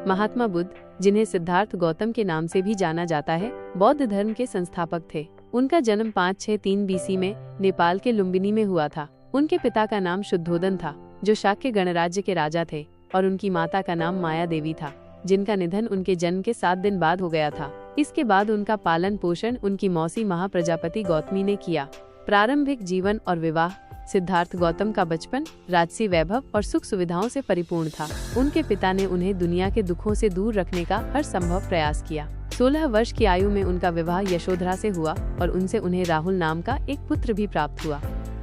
महात्मा बुद्ध, जिन्हें सिद्धार्थ गौतम के नाम से भी जाना जाता है, बौद्ध धर्म के संस्थापक थे। उनका जन्म 563 बीसी में नेपाल के लुम्बिनी में हुआ था। उनके पिता का नाम शुद्धोदन था, जो शाक्य गणराज्य के राजा थे, और उनकी माता का नाम माया देवी था, जिनका निधन उनके जन्म के 7 दिन बाद हो गया था। इसके बाद उनका पालन पोषण उनकी मौसी महाप्रजापति गौतमी ने किया। प्रारंभिक जीवन और विवाह। सिद्धार्थ गौतम का बचपन राजसी वैभव और सुख सुविधाओं से परिपूर्ण था। उनके पिता ने उन्हें दुनिया के दुखों से दूर रखने का हर संभव प्रयास किया। 16 वर्ष की आयु में उनका विवाह यशोधरा से हुआ और उनसे उन्हें राहुल नाम का एक पुत्र भी प्राप्त हुआ।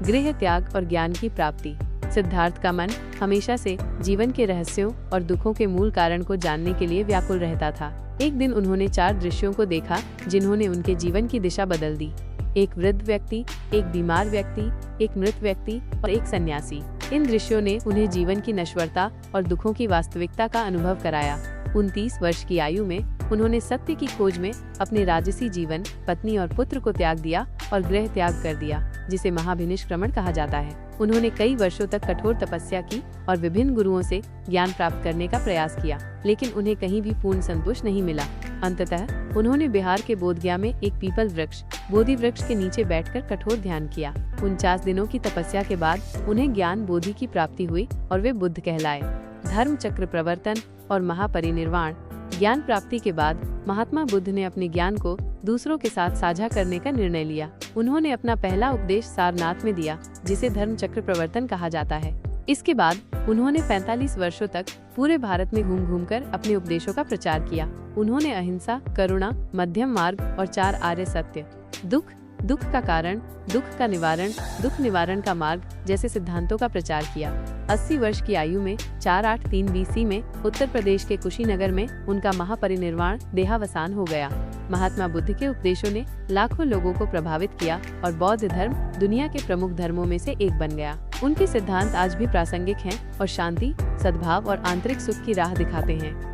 गृह त्याग और ज्ञान की प्राप्ति। सिद्धार्थ का मन हमेशा से जीवन के रहस्यों और दुखों के मूल कारण को जानने के लिए व्याकुल रहता था। एक दिन उन्होंने 4 दृश्यों को देखा, जिन्होंने उनके जीवन की दिशा बदल दी। एक वृद्ध व्यक्ति, एक बीमार व्यक्ति, एक मृत व्यक्ति और एक सन्यासी। इन दृश्यों ने उन्हें जीवन की नश्वरता और दुखों की वास्तविकता का अनुभव कराया। 29 वर्ष की आयु में उन्होंने सत्य की खोज में अपने राजसी जीवन, पत्नी और पुत्र को त्याग दिया और गृह त्याग कर दिया, जिसे महाभिनिष्क्रमण कहा जाता है। उन्होंने कई वर्षों तक कठोर तपस्या की और विभिन्न गुरुओं से ज्ञान प्राप्त करने का प्रयास किया, लेकिन उन्हें कहीं भी पूर्ण संतोष नहीं मिला। अंततः उन्होंने बिहार के बोधगया में एक पीपल वृक्ष, बोधि वृक्ष के नीचे बैठकर कठोर ध्यान किया। 49 दिनों की तपस्या के बाद उन्हें ज्ञान बोधि की प्राप्ति हुई और वे बुद्ध कहलाए। धर्म चक्र प्रवर्तन और महापरिनिर्वाण। ज्ञान प्राप्ति के बाद महात्मा बुद्ध ने अपने ज्ञान को दूसरों के साथ साझा करने का निर्णय लिया। उन्होंने अपना पहला उपदेश सारनाथ में दिया, जिसे धर्म चक्र प्रवर्तन कहा जाता है। इसके बाद उन्होंने 45 वर्षों तक पूरे भारत में घूम-घूमकर अपने उपदेशों का प्रचार किया। उन्होंने अहिंसा, करुणा, मध्यम मार्ग और 4 आर्य सत्य, दुख का कारण, दुख का निवारण, दुख निवारण का मार्ग जैसे सिद्धांतों का प्रचार किया। 80 वर्ष की आयु में 483 बीसी में उत्तर प्रदेश के कुशीनगर में उनका महापरिनिर्वाण देहावसान हो गया। महात्मा बुद्ध के उपदेशों ने लाखों लोगों को प्रभावित किया और बौद्ध धर्म दुनिया के प्रमुख धर्मों में से एक बन गया। उनके सिद्धांत आज भी प्रासंगिक हैं और शांति, सद्भाव और आंतरिक सुख की राह दिखाते हैं।